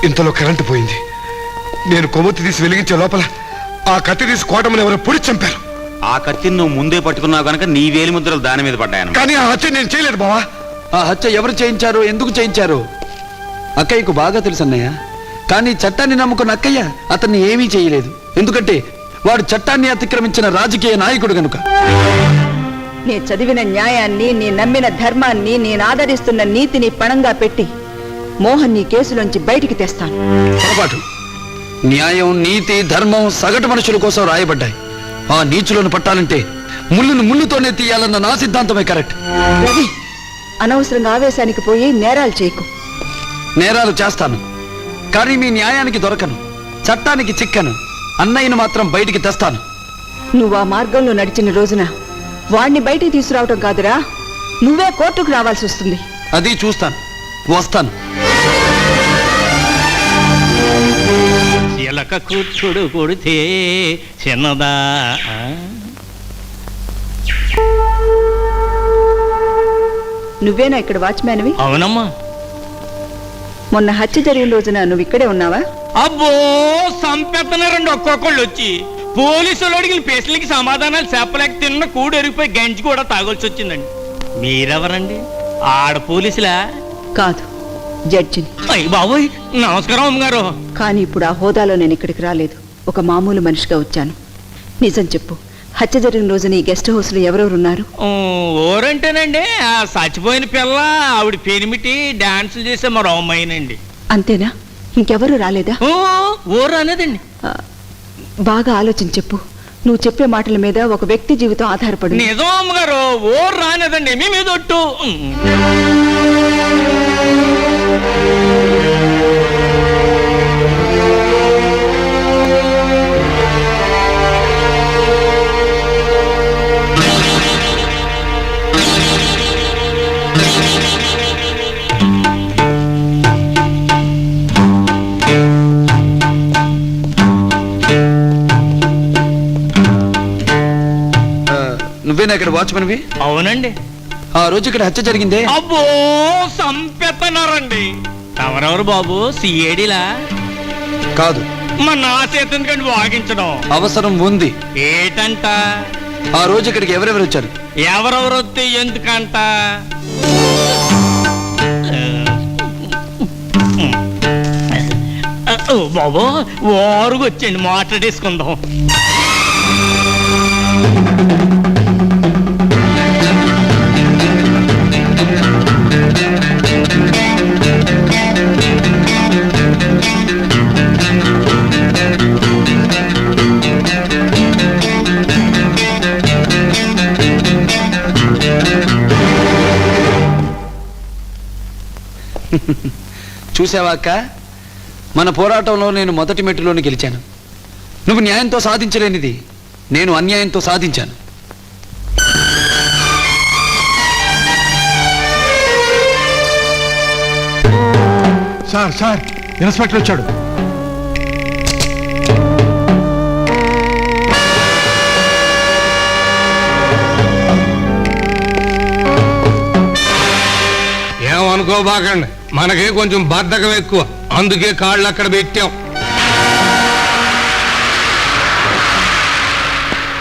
ఇంతలో కరెంటు పోయింది. నేను కొవ్వొత్తి తీసి వెలిగించే లోపల ఆ కత్తి తీసి కోటమని ఎవరో పొడి చంపారు. ఆ కత్తిని నువ్వు ముందే పట్టుకున్నావు కనుక నీ వేలి ముద్రలు దాని మీద పడ్డాయను. కానీ ఆ హత్య నేను చేయలేదు బావా. ఆ హత్య ఎవరు చేయించారు, ఎందుకు చేయించారు అక్కయ్యకు బాగా తెలుసు అన్నయ్య. కానీ చట్టాన్ని నమ్ముకున్న అక్కయ్య అతన్ని ఏమీ చేయలేదు. ఎందుకంటే వాడు చట్టాన్ని అతిక్రమించిన రాజకీయ నాయకుడు గనుక. నీ చదివిన న్యాయాన్ని, నీ నమ్మిన ధర్మాన్ని, నేను ఆదరిస్తున్న నీతిని పణంగా పెట్టి మోహన్ నీ కేసులోంచి బయటికి తెస్తాను. పొరపాటు. న్యాయం, నీతి, ధర్మం సగటు మనుషుల కోసం రాయబడ్డాయి. ఆ నీచులను పట్టాలంటే ముళ్ళును ముళ్ళుతోనే తీయాలన్న నా సిద్ధాంతమే కరెక్ట్. రవి, అనవసరంగా ఆవేశానికి పోయి నేరాలు చేయకు. నేరాలు చేస్తాను, కానీ మీ న్యాయానికి దొరకను, చట్టానికి చిక్కను. అన్నయ్యను మాత్రం బయటికి తెస్తాను. నువ్వు ఆ మార్గంలో నడిచిన రోజున వాణ్ణి బయటికి తీసుకురావటం కాదురా, నువ్వే కోర్టుకు రావాల్సి వస్తుంది. అది చూస్తాను, వస్తాను. ఎలక కూర్చుడు కొడితే చిన్నదా. నువ్వేనా ఇక్కడ వాచ్మ్యాన్వి? అవునమ్మా. మొన్న హత్య జరిగిన రోజున నువ్వు ఇక్కడే ఉన్నావా? అబ్బో, సంపెత్తనారండి ఒక్కొక్కళ్ళు వచ్చి. పోలీసులు అడిగిన ప్రశ్నలకి సమాధానాలు చెప్పలేక తిన్న కూడెరిగిపోయి గంజి కూడా తాగొల్సి వచ్చిందండి. మీరెవరండి? ఆడ పోలీసులా? కాదు, జడ్జిని. అయ్య బాబోయ్, నమస్కారం అమ్మగారు. కానీ ఇప్పుడు ఆ హోదాలో నేను ఇక్కడికి రాలేదు, ఒక మామూలు మనిషిగా వచ్చాను. నిజం చెప్పు, హత్య జరిగిన రోజున ఈ గెస్ట్ హౌస్ లో ఎవరెవరున్నారు? ఊరంటేనండి ఆ చచ్చిపోయిన పిల్ల, ఆవిడ పెనిమిటి, డాన్సులు చేసే మరో అమ్మాయినండి. అంతేనా? ఇంకెవరూ రాలేదా? ఊరు అనేదండి. బాగా ఆలోచించి చెప్పు. నువ్వు చెప్పే మాటల మీద ఒక వ్యక్తి జీవితం ఆధారపడి. నిజం అమ్మగారు, ఊరు రానేదండి, మీ మీద ఒట్టు. నువ్వేనా ఇక్కడ వాచ్మన్వి? అవునండి. ఆ రోజు ఇక్కడ హత్య జరిగిందే? అబ్బో, సంపెత్తనారండి. ఎవరెవరు బాబు? సిఐడిలా? కాదు. మన నా చేతికండి వాగించడం అవసరం ఉంది. ఏటంట? ఆ రోజు ఇక్కడికి ఎవరెవరు వచ్చారు? ఎవరెవరు వస్తే ఎందుకంట? బాబు, ఓరుగు వచ్చండి, మాట్లాడేసుకుందాం. చూసావా అక్క, మన పోరాటంలో నేను మొదటి మెట్టులోని గెలిచాను. నువ్వు న్యాయంతో సాధించలేనిది నేను అన్యాయంతో సాధించాను. సార్ సార్, ఇన్స్పెక్టర్ వచ్చాడు. ఏమనుకోబాకండి, మనకి కొంచెం బద్ధకం ఎక్కువ, అందుకే కాళ్ళు అక్కడ పెట్టాం.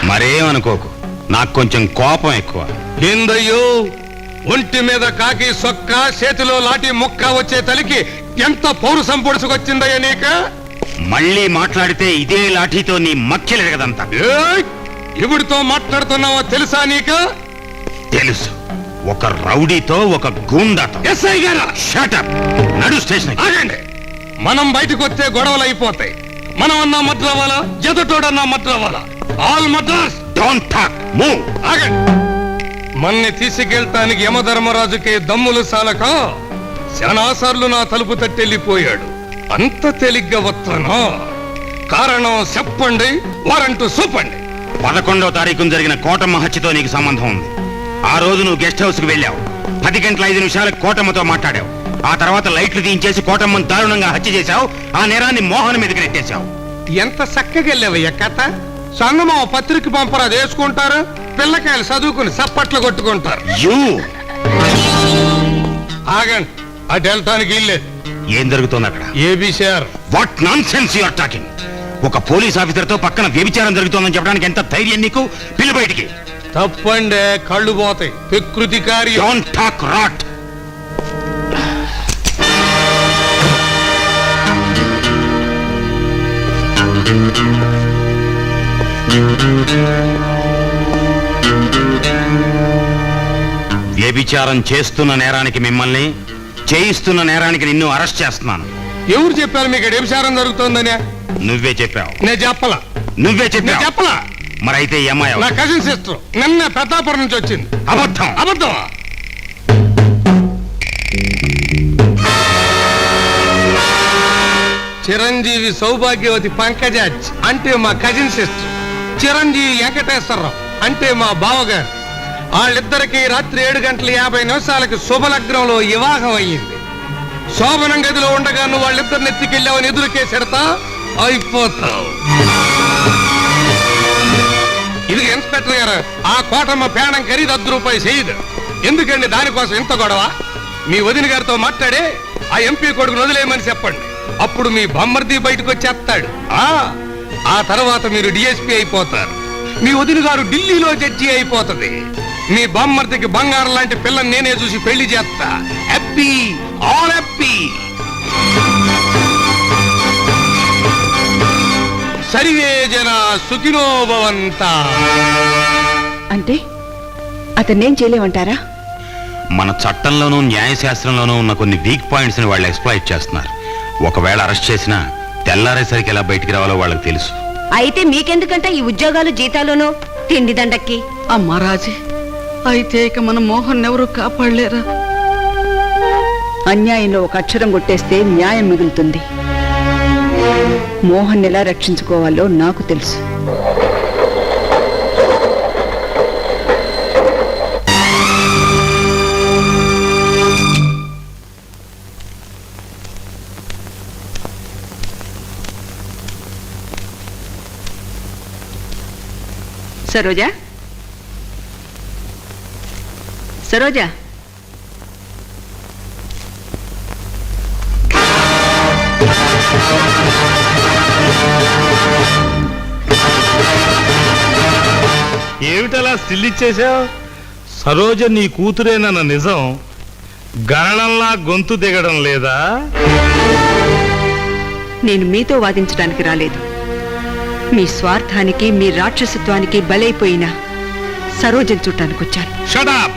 మరేమనుకోకు, నాకు కొంచెం కోపం ఎక్కువ. ఏందయ్యో, ఒంటి మీద కాకి సొక్క, చేతిలో లాఠీ ముక్క వచ్చే తలికి ఎంత పౌరుషం పొడుచుకొచ్చిందయ్యా నీకు? మళ్ళీ మాట్లాడితే ఇదే లాఠీతో నీ మక్కిలేదు కదంతా. ఇవిడితో మాట్లాడుతున్నావో తెలుసా నీకు? తెలుసు, ఒక రౌడీతో, ఒక గూండాతో. ఎస్ఐ గారు, షట్ అప్. నడు స్టేషన్. ఆగండి. మనం బయటకు వస్తే గొడవలు అయిపోతాయి. మనం అన్నా మద్రవాలా, ఎదుటోడన్నా మద్రవాలా? All Madras. Don't talk, move. ఆగండి. మన్ని తీసుకెళ్తానికి యమధర్మరాజుకి దమ్ములు సాలక శానాసార్లు నా తలుపు తట్టెళ్ళిపోయాడు. అంత తేలిగ్గా వస్తానా? కారణం చెప్పండి, వారంటూ చూపండి. 11వ తారీఖున జరిగిన కోటమ్మ హత్యతో నీకు సంబంధం ఉంది. ఆ రోజు నువ్వు గెస్ట్ హౌస్ కు వెళ్ళావు. 10 గంటల 5 నిమిషాలకు కోటమ్మతో మాట్లాడావు. ఆ తర్వాత లైట్లు తీయించేసి కోటమ్మను దారుణంగా హత్య చేశావు. ఆ నేరాన్ని మోహన్ మీదకి నెట్టేశావు. ఎంత చక్కగెళ్ళావయ్య కథ. సంగమం పత్రిక పంపరా వేసుకుంటారు, పిల్లకాయలు చదువుకుని చప్పట్లు కొట్టుకుంటారు. యూ ఆగండి, అటు వెళ్ళటానికి ఇల్లే. ఏం జరుగుతోంది అక్కడ? ఏబిసార్ what nonsense you are talking? ఒక పోలీస్ ఆఫీసర్ తో పక్కన వ్యభిచారం జరుగుతోందని చెప్పడానికి ఎంత ధైర్యం నీకు? పిల్లి బయటికి. తప్పండే, కళ్ళు పోతాయి. ప్రకృతి కార్యం. Don't talk rot. వ్యభిచారం చేస్తున్న నేరానికి మిమ్మల్ని, చేయిస్తున్న నేరానికి నిన్ను అరెస్ట్ చేస్తున్నాను. ఎవరు చెప్పారు మీకు వ్యభిచారం జరుగుతోందని? నువ్వే చెప్పావు. నేను చెప్పలా. నువ్వే నేను చెప్పావు. చెప్పలా. మరైతే ఈ అమ్మాయి నా ఎవరు? కజిన్ సిస్టర్ నిన్న పెద్దాపురం నుంచి వచ్చింది. అబద్ధం. అబద్ధమా? చిరంజీవి సౌభాగ్యవతి పంకజాజ్ అంటే మా కజిన్ సిస్టర్. చిరంజీవి వెంకటేశ్వరరావు అంటే మా బావగారు. వాళ్ళిద్దరికి రాత్రి 7:50 శుభలగ్నంలో వివాహం అయ్యింది. శోభనం గదిలో ఉండగా నువ్వు వాళ్ళిద్దరిని ఎత్తికెళ్ళావని ఎదురుకేసెడతా అయిపోతావు. ఇది ఇన్స్పెక్టర్ గారు, ఆ కోటమ్మ పేడం ఖరీదు ₹10 చేయదు. ఎందుకండి దానికోసం ఇంత గొడవ? మీ వదిన గారితో మాట్లాడే ఆ ఎంపీ కొడుకును వదిలేయమని చెప్పండి. అప్పుడు మీ బొమ్మర్ది బయటకు వచ్చేస్తాడు. ఆ తర్వాత మీరు డిఎస్పీ అయిపోతారు. మీ వదిన గారు ఢిల్లీలో జడ్జి అయిపోతుంది. మీ బొమ్మర్దికి బంగారం లాంటి పిల్లని నేనే చూసి పెళ్లి చేస్తా. Happy, all happy. సర్వే జన సుఖినో భవంతా. అంటే అతన్నేం చేయలేమంటారా? మన చట్టంలోనూ న్యాయశాస్త్రంలోనూ ఉన్న కొన్ని వీక్ పాయింట్స్ ని వాళ్ళు ఎక్స్ప్లాయిట్ చేస్తున్నారు. ఒకవేళ అరెస్ట్ చేసినా తెల్లారేసరికి ఎలా బయటికి రావాలో వాళ్ళకి తెలుసు. అయితే మీకెందుకంటే ఈ ఉద్యోగాలు జీతాలును తిండి దండక్కి? అమ్మా రాజీ, అయితే ఇక మన మోహన్ ఎవరు కాపాడలేరా? అన్యాయంలో ఒక అక్షరం కొట్టేస్తే న్యాయం మిగులుతుంది. మోహన్ ఎలా రక్షించుకోవాలో నాకు తెలుసు. సరోజా, సరోజా, ఏమిటలా స్టిల్లిచ్చేశావు? సరోజ నీ కూతురేనన్న నిజం గరణంలా గొంతు దిగడం లేదా? నేను మీతో వాదించడానికి రాలేదు. మీ స్వార్థానికి, మీ రాక్షసత్వానికి బలైపోయిన సరోజను చూడటానికి వచ్చాను. Shut up!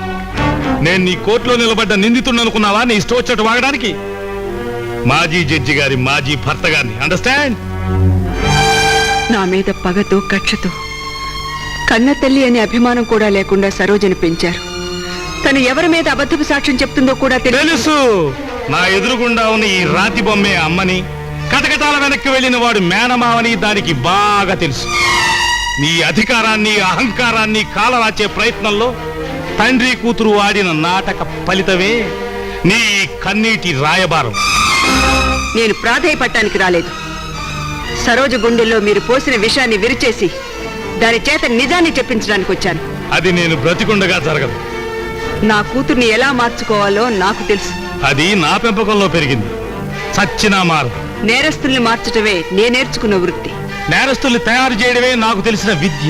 నేను నీ కోర్టులో నిలబడ్డ నిందితుడిని అనుకున్నావా నీ ఇష్టం వచ్చేట్టు వాగడానికి? మాజీ జడ్జి గారి మాజీ భర్త గారిని. అండర్స్టాండ్? నా మీద పగతో, కక్షతో, కన్న తల్లి అనే అభిమానం కూడా లేకుండా సరోజను పెంచారు. తను ఎవరి మీద అబద్ధపు సాక్ష్యం చెప్తుందో కూడా తెలుసు. నా ఎదురుగుండా ఉన్న ఈ రాతి బొమ్మే అమ్మని, కటకటాల వెనక్కి వెళ్ళిన వాడు మేనమావని దానికి బాగా తెలుసు. నీ అధికారాన్ని, అహంకారాన్ని కాలరాచే ప్రయత్నంలో తండ్రి కూతురు ఆడిన నాటక ఫలితమే నీ కన్నీటి రాయబారం. నేను ప్రాధేయపట్టానికి రాలేదు. సరోజ గుండెల్లో మీరు పోసిన విషయాన్ని విరిచేసి దాని చేత నిజాన్ని చెప్పించడానికి వచ్చాను. అది నేను బ్రతికుండగా జరగదు. నా కూతుర్ని ఎలా మార్చుకోవాలో నాకు తెలుసు. అది నా పెంపకంలో పెరిగింది. చచ్చినా మారు. నేరస్తుల్ని మార్చటమే నేను నేర్చుకున్న వృత్తి. నేరస్తుల్ని తయారు చేయడమే నాకు తెలిసిన విద్య.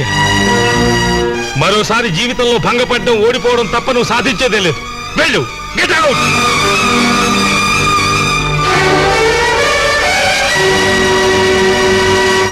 మరోసారి జీవితంలో భంగపడడం, ఓడిపోవడం తప్ప నువ్వు సాధించేదే లేదు. వెళ్ళు, గెట్ అవుట్.